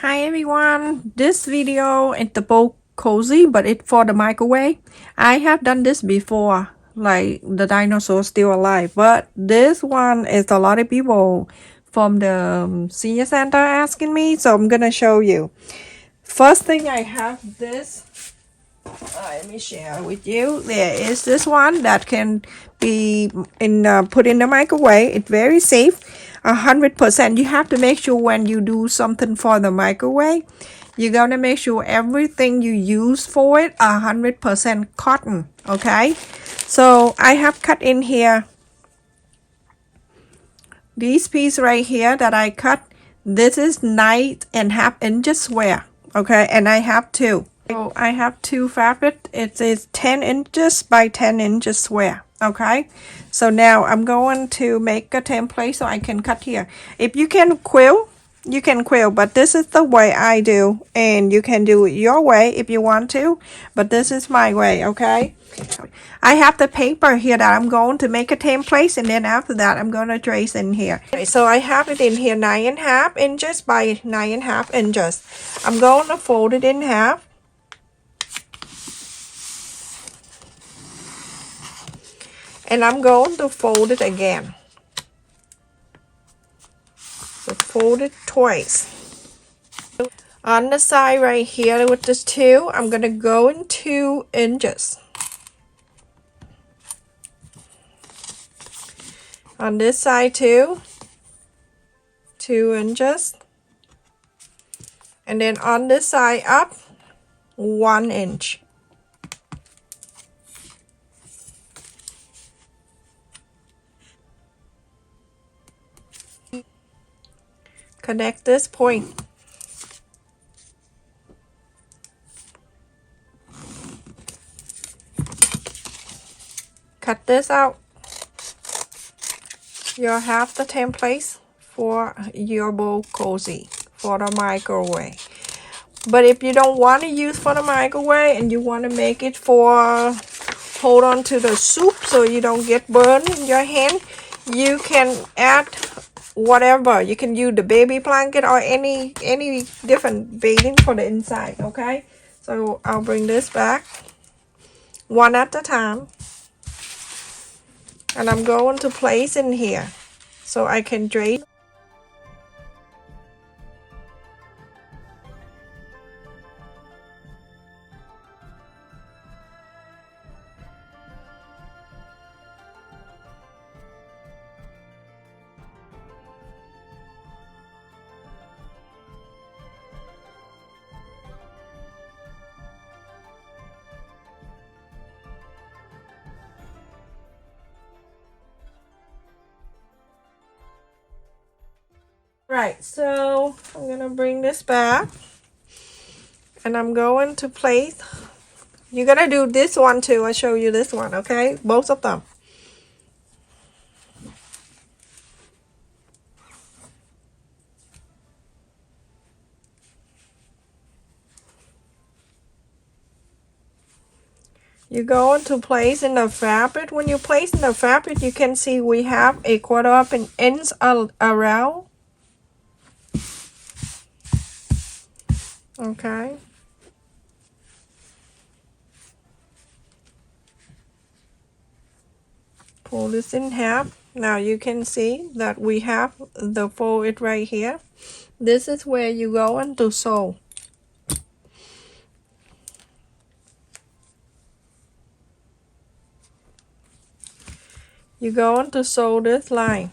Hi everyone, this video is the bowl cozy, but it's for the microwave. I have done this before, like the dinosaur still alive, but this one is a lot of people from the senior center asking me, so I'm gonna show you. First thing I have this, let me share with you. There is this one that can be put in the microwave. It's very safe, 100%. You have to make sure when you do something for the microwave, you're gonna make sure everything you use for it 100% cotton. Okay, so I have cut in here these pieces right here that I cut. This is 9.5 inches square. Okay, and I have two. So I have two fabric. It is 10 inches by 10 inches square. Okay, so now I'm going to make a template so I can cut here. If you can quilt, you can quilt, but this is the way I do, and you can do it your way if you want to, but this is my way. Okay, I have the paper here that I'm going to make a template, and then after that I'm going to trace in here. Okay, so I have it in here 9.5 inches by 9.5 inches. I'm going to fold it in half. And I'm going to fold it again. So fold it twice. On the side right here with this 2, I'm going to go in 2 inches. On this side too, 2 inches. And then on this side up, 1 inch. Connect this point. Cut this out. You'll have the templates for your bowl cozy for the microwave. But if you don't want to use for the microwave and you want to make it for hold on to the soup so you don't get burned in your hand, you can add whatever. You can use the baby blanket or any different bedding for the inside. Okay, so I'll bring this back one at a time, and I'm going to place in here so I can drape. Right, so I'm gonna bring this back, and I'm going to place. You're gonna do this one too. I'll show you this one, okay? Both of them. You're going to place in the fabric. When you place in the fabric, you can see we have a 1/4 inch around. Okay. Pull this in half. Now you can see that we have the fold right here. This is where you go into sew. You're going to sew this line,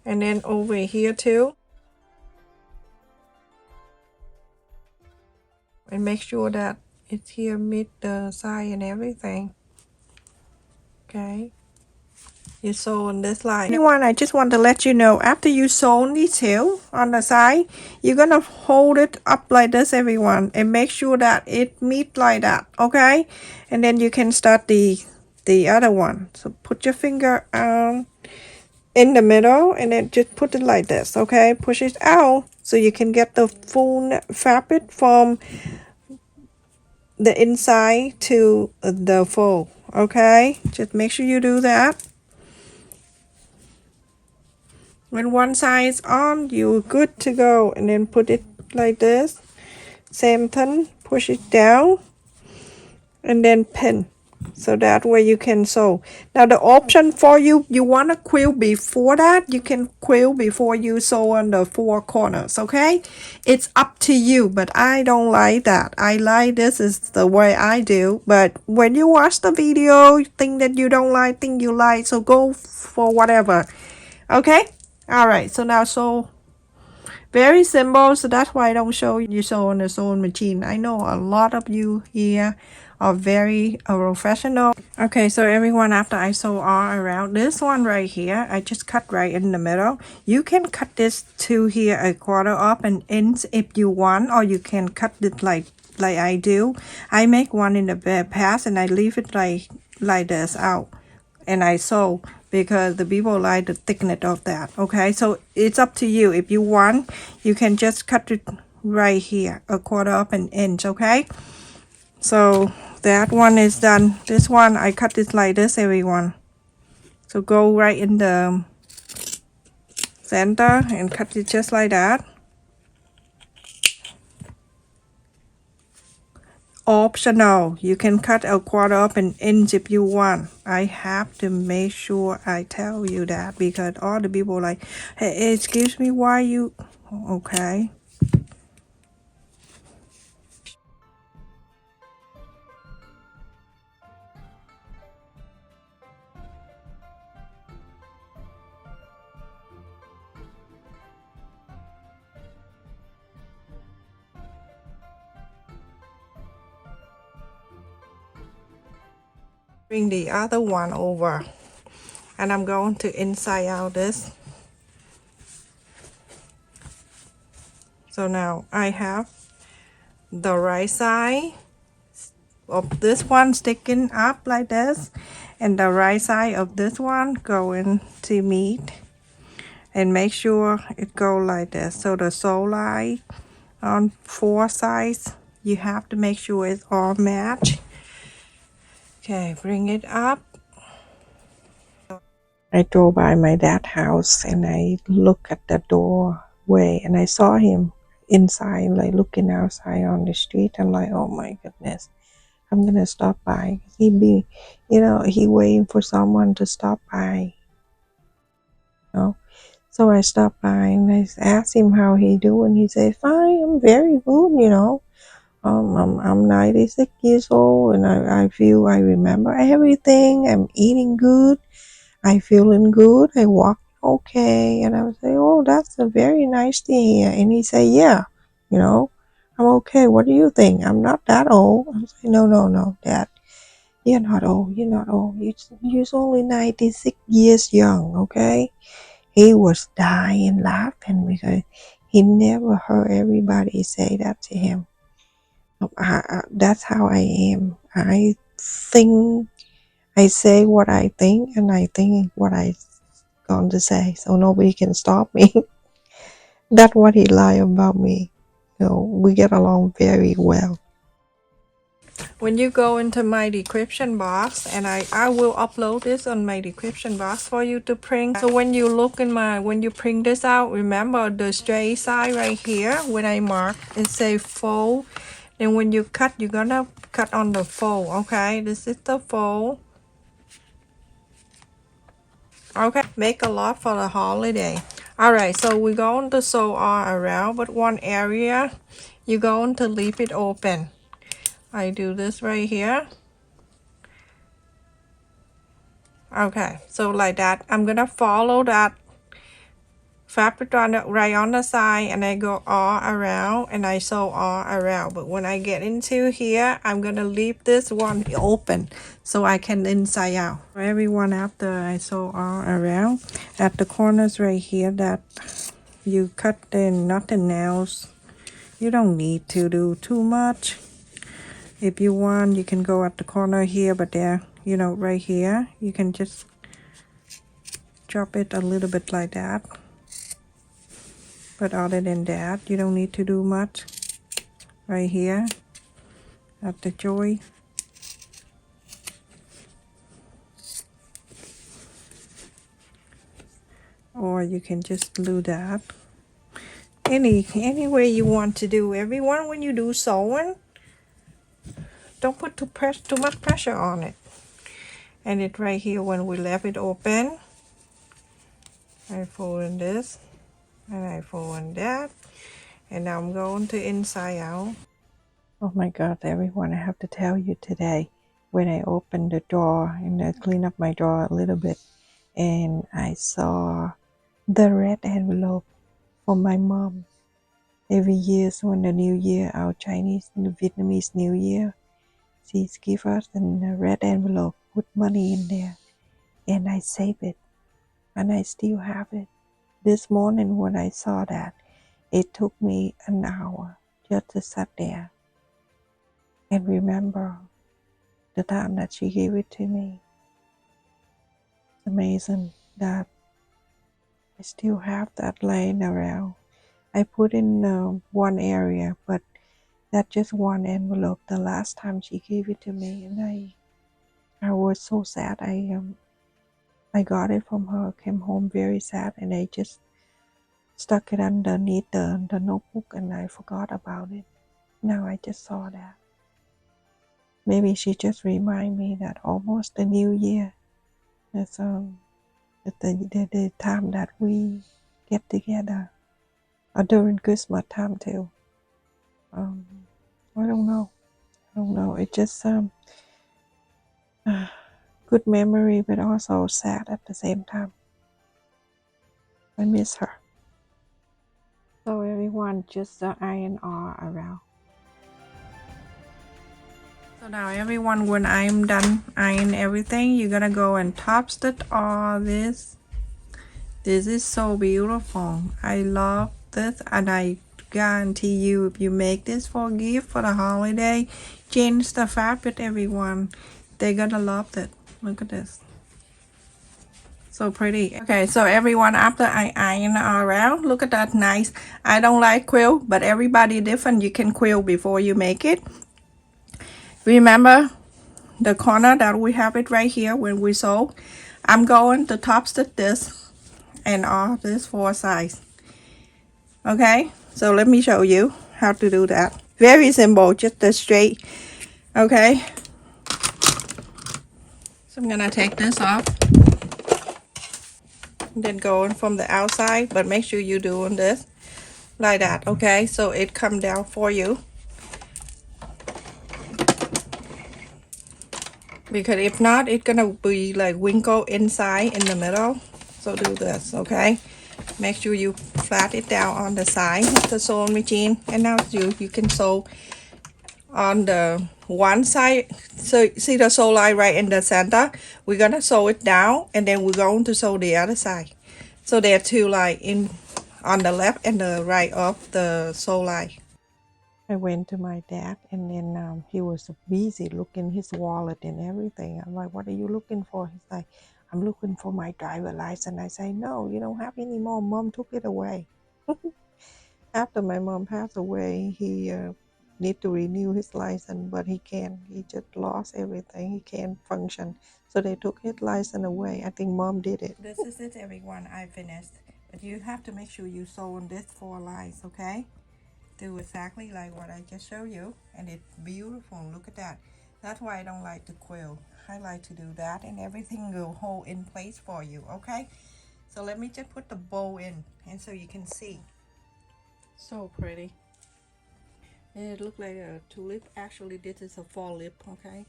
and then over here too, and make sure that it's here meet the side and everything. Okay, you sew on this line. Anyone, I just want to let you know, after you sew these two on the side, you're gonna hold it up like this, everyone, and make sure that it meet like that. Okay, and then you can start the other one. So put your finger in the middle, and then just put it like this. Okay, push it out so you can get the full fabric from the inside to the fold. Okay, just make sure you do that. When one side is on, you're good to go, and then put it like this. Same thing, push it down and then pin. So that way you can sew. Now the option for you want to quilt before that, you can quilt before you sew on the four corners, okay? It's up to you, but I don't like that. I like this is the way I do. But when you watch the video, you think that you don't like, think you like, so go for whatever, okay? All right, so now sew. Very simple, so that's why I don't show you sew on the sewing machine. I know a lot of you here are very professional. Okay, so everyone, after I sew all around this one right here, I just cut right in the middle. You can cut this to here a quarter up and ends if you want, or you can cut it like I do. I make one in the past and I leave it like this out, and I sew because the people like the thickness of that. Okay, so it's up to you. If you want, you can just cut it right here a quarter up and inch. Okay, so that one is done. This one I cut it like this, everyone. So go right in the center and cut it just like that. Optional, you can cut a quarter up an inch if you want. I have to make sure I tell you that because all the people like, hey, excuse me, why you okay? Bring the other one over and I'm going to inside out this. So now I have the right side of this one sticking up like this and the right side of this one going to meet, and make sure it go like this. So the sew line on four sides, you have to make sure it's all match. Okay, bring it up. I drove by my dad's house and I look at the doorway and I saw him inside, like looking outside on the street. I'm like, oh my goodness, I'm gonna stop by. He be, he waiting for someone to stop by. So I stopped by and I asked him how he doing. He said, fine, I'm very good. I'm 96 years old and I feel I remember everything. I'm eating good. I feeling good. I walk okay. And I would say, oh, that's a very nice to hear. And he said, yeah, I'm okay. What do you think? I'm not that old. I was like, no, Dad. You're not old. You're not old. You're only 96 years young, okay? He was dying laughing because he never heard everybody say that to him. That's how I am. I think, I say what I think, and I think what I going to say, so nobody can stop me. That's what he lied about me. We get along very well. When you go into my description box, and I will upload this on my description box for you to print. So when you look in when you print this out, remember the straight side right here, when I mark, it say fold. And when you cut, you're gonna cut on the fold, okay? This is the fold. Okay, make a lot for the holiday. Alright, so we're going to sew all around, but one area, you're going to leave it open. I do this right here. Okay, so like that, I'm gonna follow that fabric right on the side, and I go all around and I sew all around. But when I get into here, I'm gonna leave this one open so I can inside out. For everyone, after I sew all around, at the corners right here that you cut in nothing else, you don't need to do too much. If you want, you can go at the corner here, but there, right here, you can just drop it a little bit like that. But other than that, you don't need to do much. Right here at the joint. Or you can just do that. any way you want to do. Everyone, when you do sewing, don't put too much pressure on it. And it right here, when we left it open, I fold in this and I fold in that, and now I'm going to inside out. Oh my god, everyone, I have to tell you today, when I opened the drawer and I cleaned up my drawer a little bit, and I saw the red envelope from my mom. Every year, so on the New Year, our Chinese and the Vietnamese New Year, she's give us a red envelope, put money in there, and I save it, and I still have it. This morning when I saw that, it took me an hour just to sit there and remember the time that she gave it to me. It's amazing that I still have that laying around. I put in one area, but that's just one envelope. The last time she gave it to me, and I was so sad. I got it from her, came home very sad, and I just stuck it underneath the notebook, and I forgot about it. Now I just saw that. Maybe she just remind me that almost the new year. It's the time that we get together, or during Christmas time too. I don't know. It just good memory, but also sad at the same time. I miss her. So everyone, just iron all around. So now everyone, when I'm done iron everything, you're gonna go and top stitch all this. This is so beautiful. I love this, and I guarantee you, if you make this for a gift for the holiday, change the fabric, everyone. They're gonna love it. Look at this. So pretty. Okay, so everyone, after I iron around, look at that, nice. I don't like quilt, but everybody different. You can quilt before you make it. Remember the corner that we have it right here when we sew. I'm going to top stitch this and all this four sides. Okay, so let me show you how to do that. Very simple, just a straight. Okay, so I'm gonna take this off, then go in from the outside, but make sure you're doing this like that. Okay, so it come down for you, because if not, it's gonna be like wrinkle inside in the middle. So do this. Okay, make sure you flat it down on the side of the sewing machine, and now you can sew on the one side. So see the sew line right in the center, we're gonna sew it down, and then we're going to sew the other side. So there are two lines in on the left and the right of the sew line. I went to my dad, and then he was busy looking his wallet and everything. I'm like, what are you looking for? He's like, I'm looking for my driver license. I say, no, you don't have any more. Mom took it away. After my mom passed away, he need to renew his license, but he can't. He just lost everything. He can't function. So they took his license away. I think mom did it. This is it, everyone. I finished. But you have to make sure you sew on this four lines, okay? Do exactly like what I just showed you, and it's beautiful. Look at that. That's why I don't like to quilt. I like to do that, and everything will hold in place for you, okay? So let me just put the bow in, and so you can see. So pretty. It looked like a tulip. Actually, this is a fall lip, okay?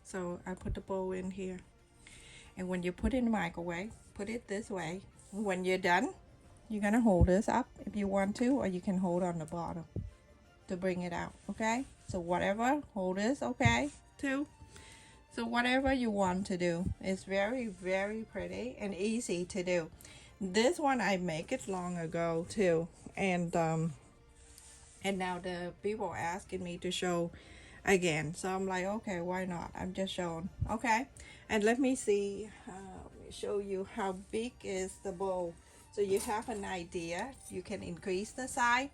So I put the bow in here. And when you put it in the microwave, put it this way. When you're done, you're gonna hold this up if you want to, or you can hold on the bottom to bring it out, okay? So whatever, hold this, okay, too. So whatever you want to do. It's very, very pretty and easy to do. This one I make it long ago too, and now the people are asking me to show again, so I'm like, okay, why not? I'm just showing. Okay, and let me see, show you how big is the bowl, so you have an idea. You can increase the size.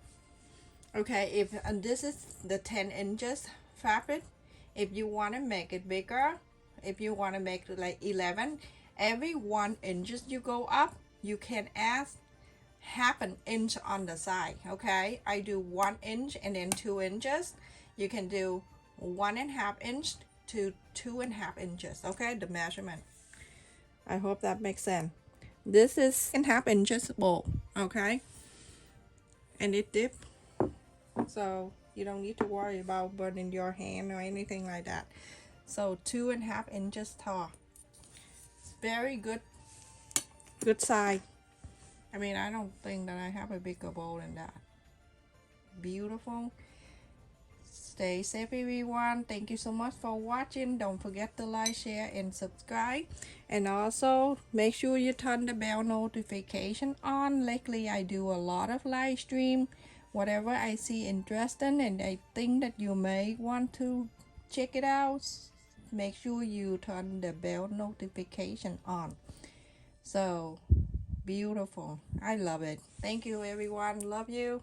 Okay, if and this is the 10 inches fabric. If you want to make it bigger, if you want to make it like 11, every 1 inches you go up, you can add half an inch on the side. Okay, I do 1 inch and then 2 inches. You can do 1.5 inch to 2.5 inches. Okay, the measurement. I hope that makes sense. This is 1.5 inches bowl. Okay, and it dip, so you don't need to worry about burning your hand or anything like that. So 2.5 inches tall. Very good size. I mean, I don't think that I have a bigger bowl than that. Beautiful. Stay safe, everyone. Thank you so much for watching. Don't forget to like, share, and subscribe. And also make sure you turn the bell notification on. Lately I do a lot of live stream. Whatever I see interesting and I think that you may want to check it out, make sure you turn the bell notification on. So beautiful. I love it. Thank you, everyone. Love you.